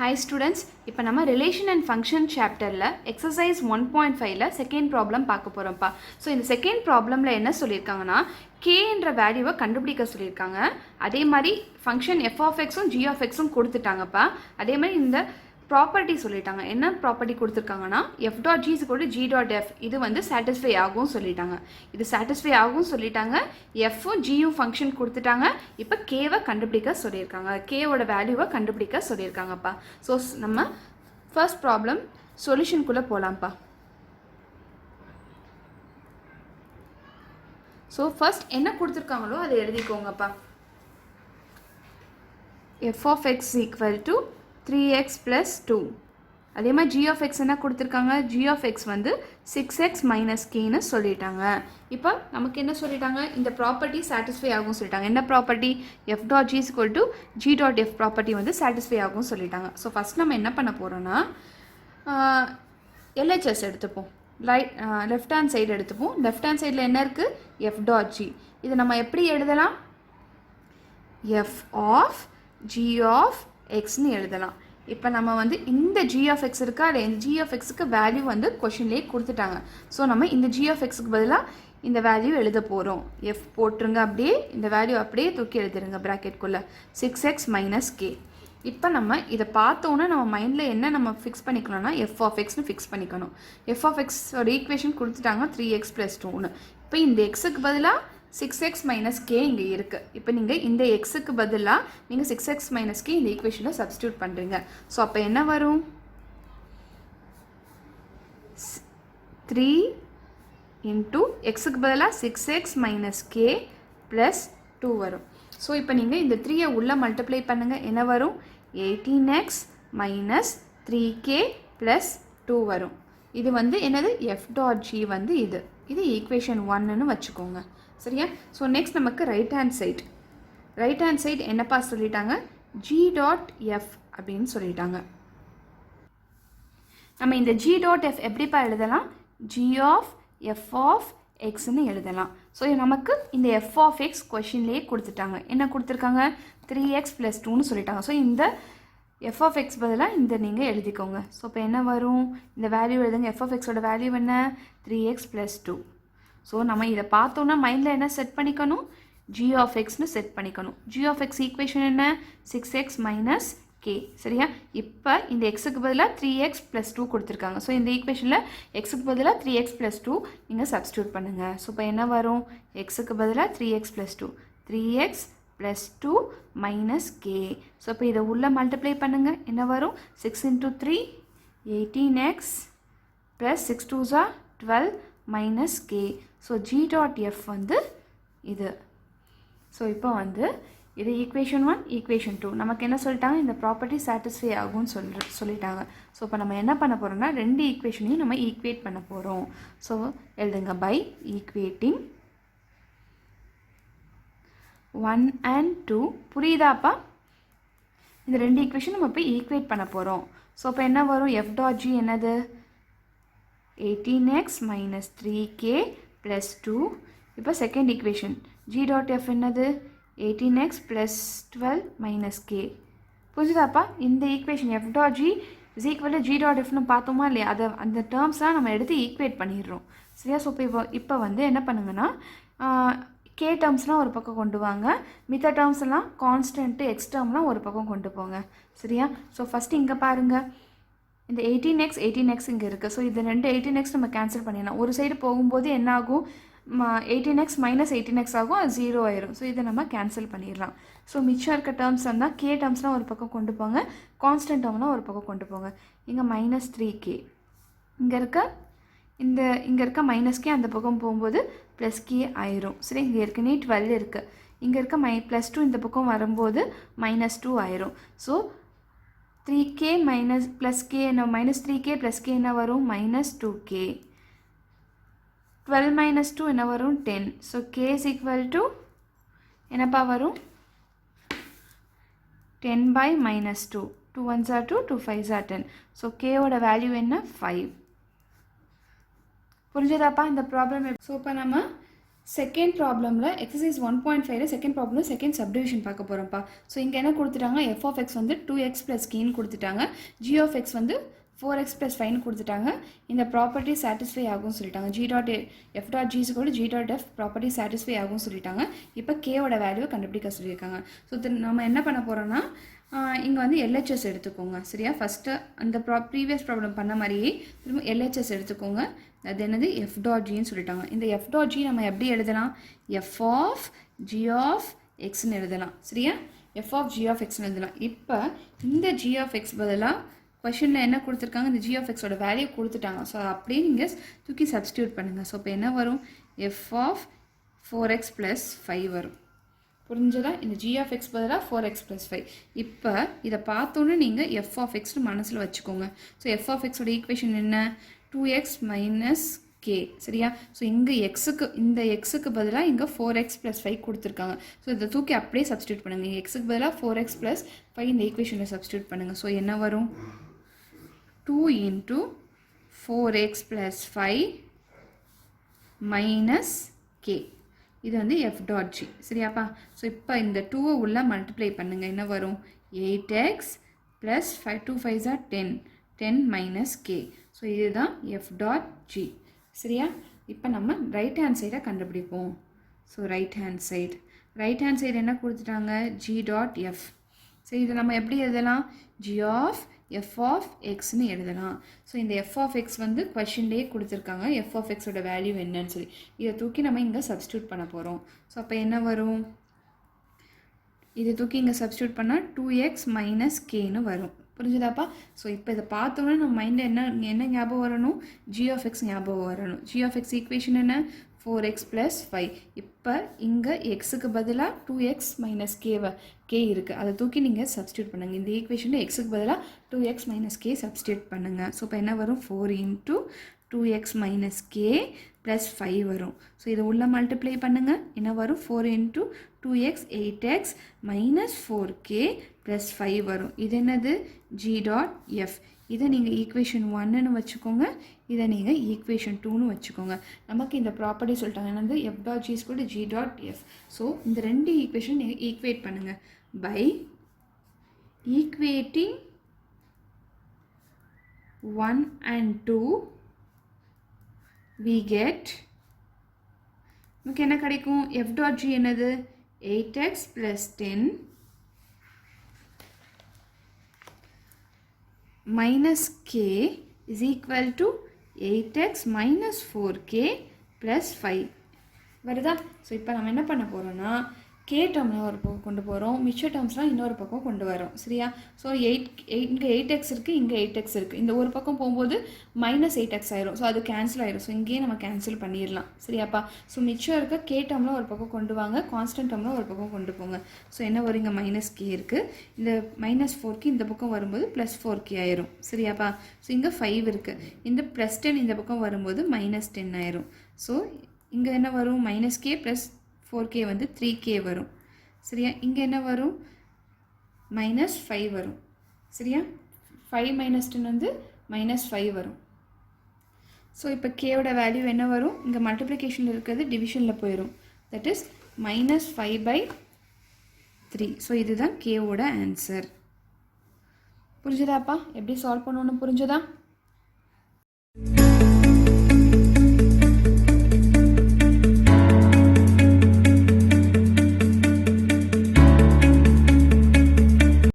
Hi students, இப்போ நம்ம relation and function chapterல exercise 1.5ல second problem பார்க்க போறோம்ப்பா. ஸோ இந்த செகண்ட் ப்ராப்ளமில் என்ன சொல்லியிருக்காங்கன்னா k என்ற வேல்யூவை கண்டுபிடிக்க சொல்லியிருக்காங்க. அதே மாதிரி function f of xும் g of xும் கொடுத்துட்டாங்கப்பா. அதே மாதிரி இந்த ப்ராப்பர்ட்டி சொல்லிட்டாங்க. என்ன ப்ராப்பர்ட்டி கொடுத்துருக்காங்கன்னா f dot g = g dot f இது வந்து சாட்டிஸ்ஃபை ஆகும் சொல்லிட்டாங்க. இது சாட்டிஸ்ஃபை ஆகும் சொல்லிட்டாங்க. எஃப்பும் ஜியும் ஃபங்க்ஷன் கொடுத்துட்டாங்க. இப்போ கேவை கண்டுபிடிக்க சொல்லியிருக்காங்க. கேவோட வேல்யூவை கண்டுபிடிக்க சொல்லியிருக்காங்கப்பா. ஸோ நம்ம ஃபர்ஸ்ட் ப்ராப்ளம் சொல்யூஷனுக்குள்ளே போகலாம்ப்பா. ஸோ ஃபர்ஸ்ட் என்ன கொடுத்துருக்காங்களோ அதை எழுதிக்கோங்கப்பா. f of x = 3x plus 2. அதே மாதிரி g of x என்ன கொடுத்துருக்காங்க? g of x வந்து 6x minus kன்னு சொல்லிட்டாங்க. இப்போ நமக்கு என்ன சொல்லிட்டாங்க? இந்த ப்ராப்பர்ட்டி சாட்டிஸ்ஃபை ஆகும் சொல்லிட்டாங்க. என்ன property? f dot g = g dot f property வந்து சாட்டிஸ்ஃபை ஆகும் சொல்லிட்டாங்க. ஸோ ஃபஸ்ட் நம்ம என்ன பண்ண போகிறோன்னா LHS எடுத்துப்போம். லெஃப்ட் ஹேண்ட் சைடு எடுத்துப்போம். லெஃப்ட் ஹேண்ட் சைடில் என்ன இருக்குது? f dot g. இது நம்ம எப்படி எழுதலாம்? f of g of xன்னு எழுதலாம். இப்போ நம்ம வந்து இந்த g of x இருக்கா இல்லை இந்த g of xக்கு வேல்யூ வந்து கொஷின்லேயே கொடுத்துட்டாங்க. ஸோ நம்ம இந்த g of xக்கு பதிலாக இந்த வேல்யூ எழுத போகிறோம். f போட்டுருங்க, அப்படியே இந்த வேல்யூ அப்படியே தூக்கி எழுதிருங்க ப்ராக்கெட்குள்ளே 6x minus k. இப்போ நம்ம இதை பார்த்தோன்னா நம்ம மைண்டில் என்ன நம்ம ஃபிக்ஸ் பண்ணிக்கணும்னா f of xன்னு ஃபிக்ஸ் பண்ணிக்கணும். f of xோட ஈக்குவேஷன் கொடுத்துட்டாங்க 3x plus 2ன்னு. இப்போ இந்த xக்கு பதிலாக 6x minus k இங்கே இருக்குது. இப்போ நீங்கள் இந்த xக்கு பதிலாக நீங்கள் 6x minus k இந்த ஈக்குவேஷனில் சப்ஸ்டியூட் பண்ணுறீங்க. ஸோ அப்போ என்ன வரும்? 3 into xக்கு பதிலாக 6x minus k plus 2 வரும். ஸோ இப்போ நீங்கள் இந்த 3யை உள்ளே மல்டிப்ளை பண்ணுங்கள். என்ன வரும்? 18x minus 3k plus 2 வரும். இது வந்து என்னது? f டாட் g வந்து இது ஈக்குவேஷன் 1ன்னு வச்சுக்கோங்க. சரியா? ஸோ நெக்ஸ்ட் நமக்கு ரைட் ஹேண்ட் சைடு என்னப்பா சொல்லிட்டாங்க? g டாட் எஃப் அப்படின்னு சொல்லிட்டாங்க. நம்ம இந்த g டாட் எஃப் எப்படிப்பா எழுதலாம்? g ஆஃப் எஃப் ஆஃப் எக்ஸ்ன்னு எழுதலாம். ஸோ நமக்கு இந்த எஃப் ஆஃப் எக்ஸ் கொஷின்லேயே கொடுத்துட்டாங்க. என்ன கொடுத்துருக்காங்க? 3x plus 2ன்னு சொல்லிட்டாங்க. ஸோ இந்த எஃப் ஆஃப் எக்ஸ் பதிலாக இந்த நீங்கள் எழுதிக்கோங்க. ஸோ இப்போ என்ன வரும்? இந்த வேல்யூ எழுதுங்க. எஃப் ஆஃப் எக்ஸோட வேல்யூ என்ன? 3x plus 2. ஸோ நம்ம இதை பார்த்தோன்னா மைண்டில் என்ன செட் பண்ணிக்கணும்? g of xன்னு செட் பண்ணிக்கணும். g of x ஈக்குவேஷன் என்ன? 6x minus k. சரியா? இப்போ இந்த xக்கு பதிலாக 3x plus 2 கொடுத்துருக்காங்க. ஸோ இந்த ஈக்குவேஷனில் xக்கு பதிலாக 3x plus 2 நீங்கள் சப்ஸ்டியூட் பண்ணுங்கள். ஸோ இப்போ என்ன வரும்? xக்கு பதிலாக 3x plus 2. 3x plus 2 minus k. So இப்போ இதை உள்ளே மல்டிப்ளை பண்ணுங்கள். என்ன வரும்? 6 into 3 18x plus 6 2s are 12 minus k. So g dot F வந்து இது. ஸோ இப்போ வந்து இது ஈக்குவேஷன் 1 ஈக்குவேஷன் 2 நமக்கு என்ன சொல்லிட்டாங்க? இந்த ப்ராப்பர்ட்டி சாட்டிஸ்ஃபை ஆகும்னு சொல்லிட்டாங்க. ஸோ இப்போ நம்ம என்ன பண்ண போகிறோம்னா ரெண்டு ஈக்குவேஷனையும் நம்ம ஈக்குவேட் பண்ண போகிறோம். ஸோ எழுதுங்க. By equating 1 and 2. புரியுதாப்பா? இந்த ரெண்டு ஈக்குவேஷன் நம்ம போய் ஈக்குவேட் பண்ண போகிறோம். ஸோ இப்போ என்ன வரும்? f டாட் g என்னது? 18x minus 3k plus 2. இப்போ second equation g dot F என்னது? 18x plus 12 minus k. புரிஞ்சுதாப்பா? இந்த equation f dot g is equal to g dot எஃப்னு பார்த்தோமா இல்லையா? அதை அந்த டேர்ம்ஸ்லாம் நம்ம எடுத்து ஈக்குவேட் பண்ணிடுறோம். சரியா? ஸோ இப்போ வந்து என்ன பண்ணுங்கன்னா k டேர்ம்ஸ்லாம் ஒரு பக்கம் கொண்டு வாங்க. மித்த டேர்ம்ஸ் எல்லாம் கான்ஸ்டன்ட்டு எக்ஸ் டேர்ம்லாம் ஒரு பக்கம் கொண்டு போங்க. சரியா? ஸோ ஃபஸ்ட்டு இங்கே பாருங்கள். இந்த 18x இங்கே இருக்குது. ஸோ இது ரெண்டு 18x நம்ம கேன்சல் பண்ணிடலாம். ஒரு சைடு போகும்போது என்ன ஆகும்? 18x minus 18x ஆகும். அது 0 ஆயிரும். ஸோ இதை நம்ம கேன்சல் பண்ணிடலாம். ஸோ மிச்சம் இருக்க டேர்ம்ஸ் வந்தால் k டேர்ம்ஸ்லாம் ஒரு பக்கம் கொண்டு போங்க. கான்ஸ்டன்ட் டேர்ம்லாம் ஒரு பக்கம் கொண்டு போங்க. இங்கே -3k இங்கே இருக்க -k அந்த பக்கம் போகும்போது +k ஆயிரும். சரி, இங்கே ஏற்கனவே 12 இருக்குது. இங்கே இருக்க +2 இந்த பக்கம் வரும்போது -2 ஆயிரும். So 3k minus plus k என்ன? -3k plus k என்ன வரும்? -2k. 12 minus 2 என்ன வரும்? 10. So k is equal to என்னப்பா வரும்? 10 by -2. 2 1s are 2, 2 5s are 10. So k ஓட வேல்யூ என்ன? 5. புரிஞ்சதாப்பா இந்த ப்ராப்ளம்? ஸோ இப்போ நம்ம செகண்ட் ப்ராப்ளமில் exercise 1.5 second problem second subdivision பார்க்க போகிறோம்ப்பா. ஸோ இங்கே என்ன கொடுத்துட்டாங்க, எஃப் ஆஃப் எக்ஸ் வந்து 2x + kன்னு கொடுத்துட்டாங்க, ஜி ஆஃப் எக்ஸ் வந்து 4x + 5ன்னு கொடுத்துட்டாங்க. இந்த ப்ராப்பர்ட்டி சாட்டிஸ்ஃபை ஆகும்னு சொல்லிட்டாங்க. g.f.g = g.f ப்ராப்பர்ட்டி சாட்டிஸ்ஃபை ஆகும்னு சொல்லிட்டாங்க. இப்போ கேவோட வேல்யூவை கண்டுபிடிக்க சொல்லியிருக்காங்க. ஸோ நம்ம என்ன பண்ண போகிறோன்னா, இங்கே வந்து LHS எடுத்துக்கோங்க. சரியா, ஃபஸ்ட்டு அந்த ப்ரீவியஸ் ப்ராப்ளம் பண்ண மாதிரியே திரும்ப LHS எடுத்துக்கோங்க. அது என்னது, f.gன்னு சொல்லிட்டாங்க. இந்த f.g நம்ம எப்படி எழுதலாம், f of g of xன்னு எழுதலாம். சரியா, f of g of xன்னு எழுதலாம். இப்போ இந்த g of x பதிலாக கொஷனில் என்ன கொடுத்துருக்காங்க, இந்த g of x ஓட வேல்யூ கொடுத்துட்டாங்க. ஸோ அப்படியே நீங்கள் தூக்கி சப்ஸ்டியூட் பண்ணுங்கள். ஸோ இப்போ என்ன வரும், f of 4x + 5 வரும். புரிஞ்சதா, இந்த g of x பதிலாக 4x + 5. இப்போ இதை பார்த்தோன்னே நீங்கள் f of xன்னு மனசில் வச்சுக்கோங்க. ஸோ f of x ஓட ஈக்குவேஷன் என்ன, 2x - k. சரியா, ஸோ இங்கே இந்த எக்ஸுக்கு பதிலாக இங்கே 4x + 5 கொடுத்துருக்காங்க. ஸோ இதை தூக்கி அப்படியே சப்ஸ்டியூட் பண்ணுங்கள். எக்ஸுக்கு பதிலாக 4x + 5 இந்த ஈக்குவேஷனில் சப்ஸ்டியூட் பண்ணுங்கள். ஸோ என்ன வரும், 2 × 4x + 5 - k. இது வந்து f.g. சரியாப்பா. ஸோ இப்போ இந்த 2 உள்ள மல்டிப்ளை பண்ணுங்கள். என்ன வரும், 8x + 5 2 5s are 10 10 - k. So இதுதான் f.g. சரியா, இப்போ நம்ம ரைட் ஹேண்ட் சைடை கண்டுபிடிப்போம். ஸோ ரைட் ஹேண்ட் சைடு என்ன கொடுத்துட்டாங்க, g.f. சரி, இதை நம்ம எப்படி எழுதலாம், g of f of xன்னு எழுதலாம். ஸோ இந்த f of x வந்து கொஷின்லேயே கொடுத்துருக்காங்க, f of x ஓட வேல்யூ என்னன்னு சொல்லி. இதை தூக்கி நம்ம இங்கே சப்ஸ்டியூட் பண்ண போகிறோம். ஸோ அப்போ என்ன வரும், இதை தூக்கி இங்கே சப்ஸ்டியூட் பண்ணால் 2x - kன்னு வரும். புரிஞ்சுதாப்பா. ஸோ இப்போ இதை பார்த்தோன்னா நம்ம மைண்டில் என்ன ஞாபகம் வரணும், g of x ஞாபகம் வரணும். g of x ஈக்குவேஷன் என்ன, 4x + 5. இப்போ இங்கே எக்ஸுக்கு பதிலாக 2x - k இருக்குது, அதை தூக்கி நீங்கள் சப்ஸ்டியூட் பண்ணுங்கள். இந்த ஈக்குவேஷனில் எக்ஸுக்கு பதிலாக 2x - k சப்ஸ்டியூட் பண்ணுங்கள். ஸோ இப்போ என்ன வரும், 4 × 2x - k + 5 வரும். ஸோ இதை உள்ள மல்டிப்ளை பண்ணுங்கள். என்ன வரும், 4 × 2x 8x - 4k + 5 வரும். இது என்னது, g.f. இதை நீங்கள் ஈக்குவேஷன் 1ன்னு வச்சுக்கோங்க, இதை நீங்கள் ஈக்குவேஷன் 2ன்னு வச்சுக்கோங்க. நமக்கு இந்த ப்ராப்பர்ட்டி சொல்லிட்டாங்க, என்னது, f.g = g.f. ஸோ இந்த ரெண்டு ஈக்குவேஷன் நீங்கள் ஈக்குவேட் பண்ணுங்கள். By equating 1 and 2 we get, நமக்கு என்ன கிடைக்கும், f.g என்னது, 8x + 10 - k is equal to 8x - 4k + 5 வருதா. ஸோ இப்போ நம்ம என்ன பண்ண போகிறோம்னா, k டேர்மில் ஒரு பக்கம் கொண்டு போகிறோம், மிச்ச டேர்ம்ஸ்லாம் இன்னொரு பக்கம் கொண்டு வரோம். சரியா, ஸோ இங்கே 8x இருக்குது, இங்கே 8x இருக்குது. இந்த ஒரு பக்கம் போகும்போது -8x ஆயிரும். ஸோ அது கேன்சல் ஆயிரும். ஸோ இங்கேயே நம்ம கேன்சல் பண்ணிடலாம். சரியாப்பா. ஸோ மிச்சம் இருக்க k டேர்மில் ஒரு பக்கம் கொண்டு வாங்க, கான்ஸ்டன்ட் டேர்மில் ஒரு பக்கம் கொண்டு போங்க. ஸோ என்ன வரும், இங்கே -k இருக்குது, இந்த -4k இந்த பக்கம் வரும்போது +4k ஆயிரும். சரியாப்பா. ஸோ இங்கே 5 இருக்குது, இந்த +10 இந்த பக்கம் வரும்போது -10 ஆயிரும். ஸோ இங்கே என்ன வரும், -k + 4k வந்து 3k வரும். சரியா, இங்கே என்ன வரும், -5 வரும். சரியா, 5 - 10 வந்து -5 வரும். ஸோ இப்போ கேவோட வேல்யூ என்ன வரும், இங்கே மல்டிப்ளிகேஷனில் இருக்கிறது டிவிஷனில் போயிடும். That is -5/3. ஸோ இதுதான் கேவோட ஆன்சர். புரிஞ்சுதாப்பா, எப்படி சால்வ் பண்ணணும்னு புரிஞ்சுதா?